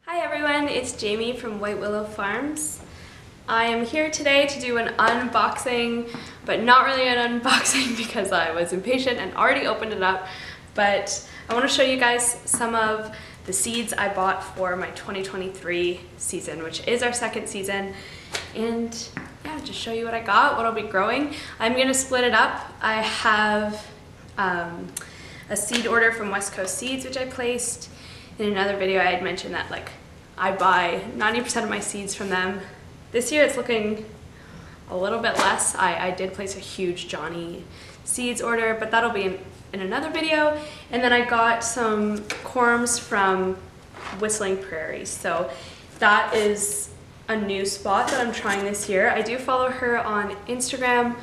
Hi everyone, it's Jamie from White Willow Farms. I am here today to do an unboxing, but not really an unboxing because I was impatient and already opened it up. But I want to show you guys some of the seeds I bought for my 2023 season, which is our second season. And yeah, just show you what I got, what I'll be growing. I'm going to split it up. I have a seed order from West Coast Seeds, which I placed. In another video I had mentioned that I buy 90% of my seeds from them. This year it's looking a little bit less. I did place a huge Johnny Seeds order, but that'll be in another video. And then I got some corms from Whistling Prairies. So that is a new spot that I'm trying this year. I do follow her on Instagram.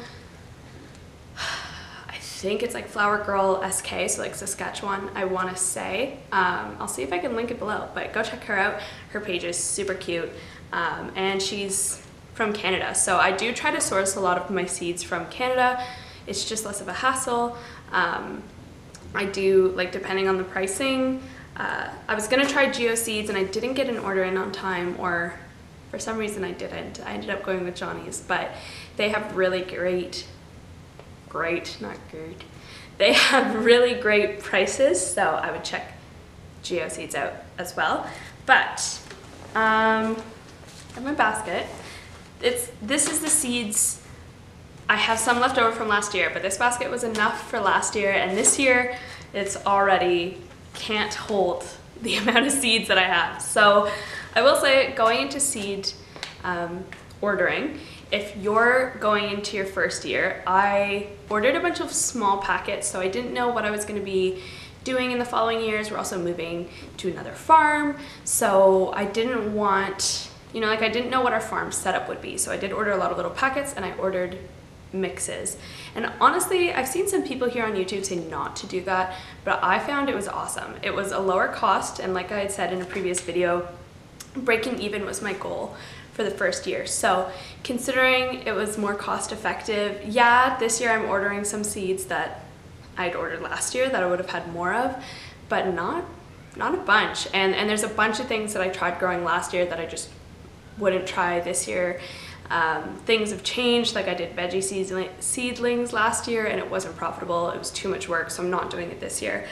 I think it's like Flower Girl SK, so like Saskatchewan, I want to say. I'll see if I can link it below, but go check her out. Her page is super cute, and she's from Canada. So I do try to source a lot of my seeds from Canada. It's just less of a hassle. I do, depending on the pricing, I was going to try Geo Seeds and I didn't get an order in on time, or for some reason I didn't. I ended up going with Johnny's, but they have really they have really great prices, so I would check Geo Seeds out as well. But in my basket, this is the seeds. I have some left over from last year, but this basket was enough for last year, and this year it's already can't hold the amount of seeds that I have. So I will say, going into seed ordering, if you're going into your first year, I ordered a bunch of small packets, so I didn't know what I was going to be doing in the following years. We're also moving to another farm, so I didn't want, I didn't know what our farm setup would be. So I did order a lot of little packets, and I ordered mixes. And honestly, I've seen some people here on YouTube say not to do that, but I found it was awesome. It was a lower cost, and like I had said in a previous video, breaking even was my goal for the first year. So considering it was more cost effective, yeah, this year I'm ordering some seeds that I'd ordered last year that I would have had more of, but not a bunch. And there's a bunch of things that I tried growing last year that I just wouldn't try this year. Things have changed, like I did veggie seedlings last year and it wasn't profitable. It was too much work, so I'm not doing it this year.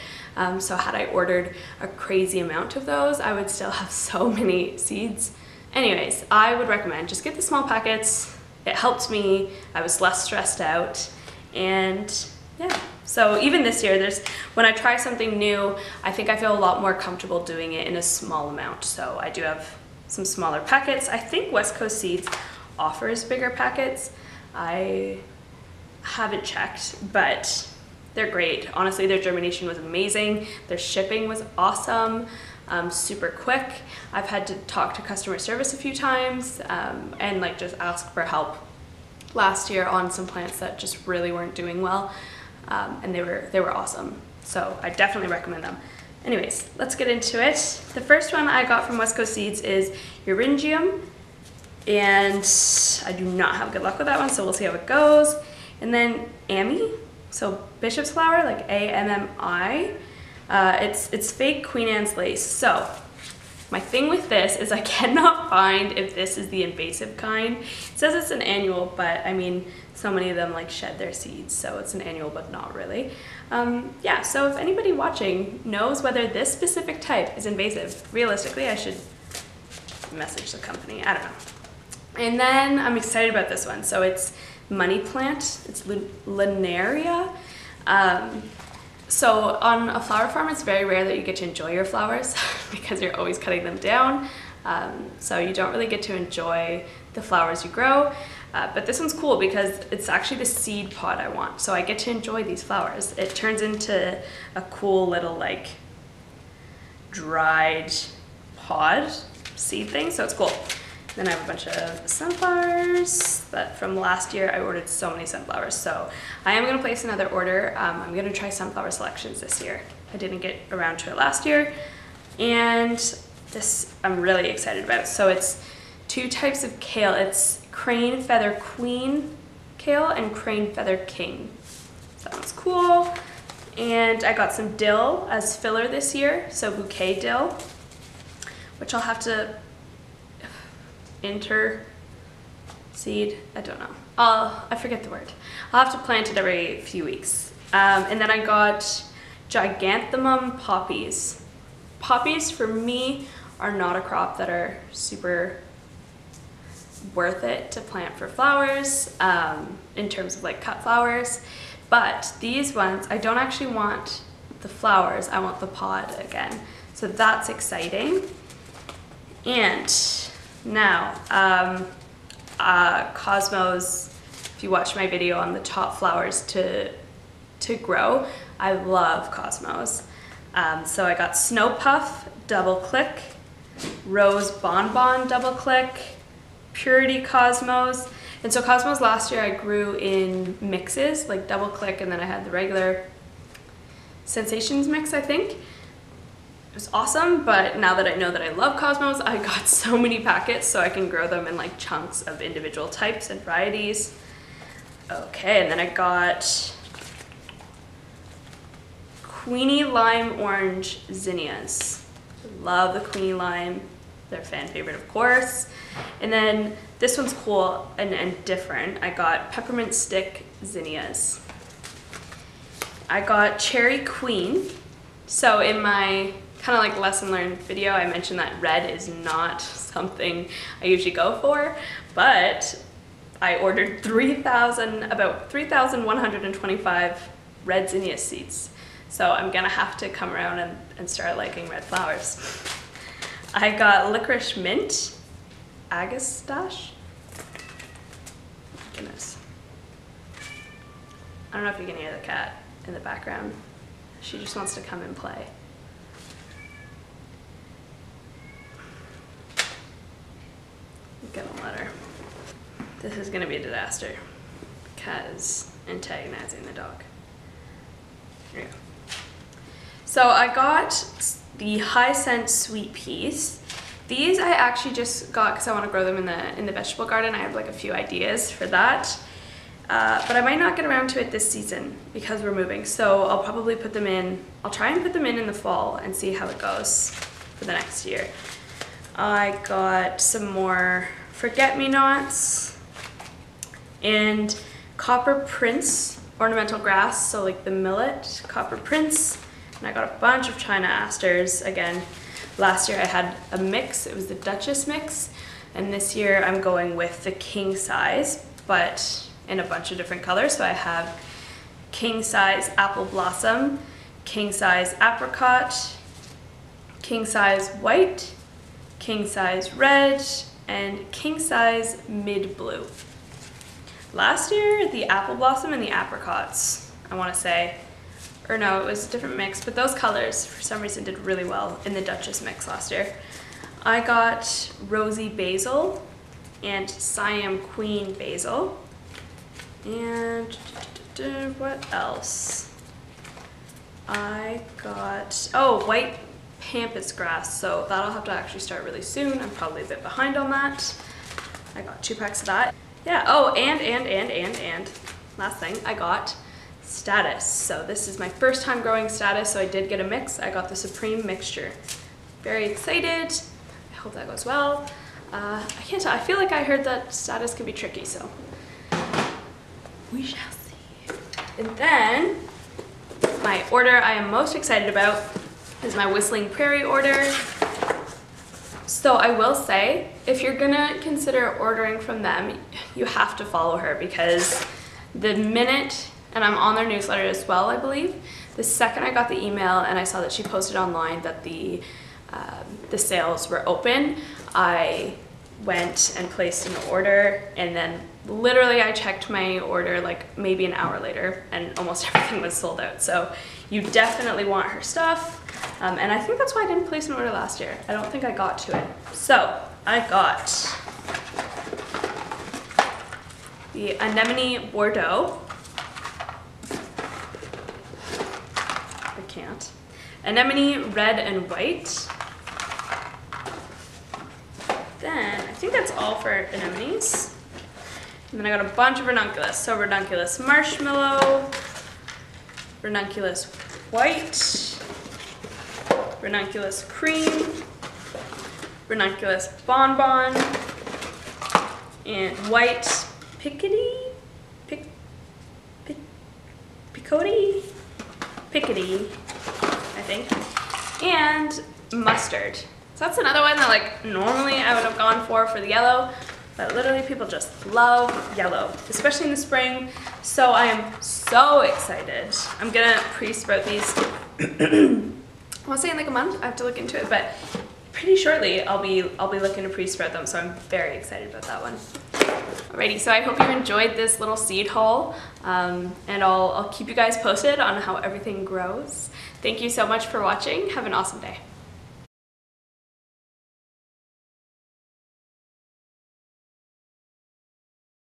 So had I ordered a crazy amount of those, I would still have so many seeds. Anyways, I would recommend just get the small packets. It helped me. I was less stressed out. And yeah, so even this year, when I try something new, I think I feel a lot more comfortable doing it in a small amount. So I do have some smaller packets. I think West Coast Seeds offers bigger packets. I haven't checked, but they're great. Honestly, their germination was amazing. Their shipping was awesome. Super quick. I've had to talk to customer service a few times and just ask for help last year on some plants that just really weren't doing well, and they were awesome. So I definitely recommend them. Anyways, let's get into it. The first one I got from West Coast Seeds is Euringium, and I do not have good luck with that one, so we'll see how it goes. And then Ammi, so bishop's flower, like A-M-M-I. It's fake Queen Anne's lace. So my thing with this is I cannot find if this is the invasive kind. It says it's an annual, but I mean, so many of them shed their seeds, so it's an annual, but not really. Yeah, so if anybody watching knows whether this specific type is invasive, realistically I should message the company, I don't know. And then I'm excited about this one. So it's money plant, it's Linaria. So on a flower farm, it's very rare that you get to enjoy your flowers because you're always cutting them down. So you don't really get to enjoy the flowers you grow. But this one's cool because it's actually the seed pod I want. So I get to enjoy these flowers. It turns into a cool little dried pod seed thing. So it's cool. Then I have a bunch of sunflowers that from last year. I ordered so many sunflowers, so I am going to place another order. I'm going to try sunflower selections this year. I didn't get around to it last year, and this I'm really excited about. So it's two types of kale. It's crane feather queen kale and crane feather king. So that one's cool. And I got some dill as filler this year, so bouquet dill. which I'll have to interseed, I don't know. I forget the word. I'll have to plant it every few weeks. And then I got Giganthemum poppies. Poppies for me are not a crop that are super worth it to plant for flowers, in terms of like cut flowers. But these ones, I don't actually want the flowers, I want the pod again. So that's exciting. And now, Cosmos, if you watch my video on the top flowers to grow, I love Cosmos. So I got Snow Puff, double click, Rose Bonbon, double click, Purity Cosmos. And so Cosmos last year I grew in mixes, like double click, and then I had the regular Sensations mix, I think. It was awesome, but now that I know that I love Cosmos, I got so many packets so I can grow them in like chunks of individual types and varieties. Okay, and then I got Queenie Lime Orange Zinnias. Love the Queenie Lime. They're a fan favorite, of course. And then this one's cool and different. I got Peppermint Stick Zinnias. I got Cherry Queen. So in my kind of like lesson learned video, I mentioned that red is not something I usually go for, but I ordered about 3,125 red zinnia seeds. So I'm gonna have to come around and start liking red flowers. I got Licorice Mint, Agastache. Goodness. I don't know if you can hear the cat in the background. She just wants to come and play. Gonna let her. This is gonna be a disaster. The cat is antagonizing the dog. Here we go. So I got the High Scent Sweet Peas. These I actually just got because I want to grow them in the vegetable garden. I have like a few ideas for that. But I might not get around to it this season because we're moving. So I'll probably put them in, I'll try and put them in the fall and see how it goes for the next year. I got some more forget-me-nots and Copper Prince ornamental grass, so like the millet, Copper Prince. And I got a bunch of China asters. Again, last year I had a mix, it was the Duchess mix. And this year I'm going with the king size, but in a bunch of different colors. So I have king size apple blossom, king size apricot, king size white, king size red, and king size mid blue. Last year, the apple blossom and the apricots, I want to say, or no, it was a different mix, but those colors for some reason did really well in the Duchess mix last year. I got Rosy Basil and Siam Queen Basil. And what else? I got, oh, white pampas grass, so that'll have to actually start really soon. I'm probably a bit behind on that. I got 2 packs of that. Yeah, oh, and last thing, I got Status. So this is my first time growing Status, so I did get a mix. I got the Supreme Mixture. Very excited. I hope that goes well. I can't tell, I feel like I heard that Status can be tricky, so we shall see. And then, my order I am most excited about is my Whistling Prairie order. So I will say, if you're gonna consider ordering from them, you have to follow her, because the minute, and I'm on their newsletter as well, I believe, the second I got the email and I saw that she posted online that the sales were open, I went and placed an order, and then literally I checked my order like maybe an hour later and almost everything was sold out. So you definitely want her stuff. And I think that's why I didn't place an order last year. I don't think I got to it. So I got the Anemone Bordeaux. I can't. Anemone Red and White. Then I think that's all for anemones. And then I got a bunch of ranunculus. So ranunculus marshmallow, ranunculus white, ranunculus cream, ranunculus bonbon, and white piccody, I think, and mustard. So that's another one that like normally I would have gone for the yellow, but literally people just love yellow, especially in the spring. So I am so excited. I'm gonna pre-sprout these. I want to say in like a month. I have to look into it, but pretty shortly I'll be looking to pre-sprout them. So I'm very excited about that one. Alrighty, so I hope you enjoyed this little seed haul, and I'll keep you guys posted on how everything grows. Thank you so much for watching. Have an awesome day.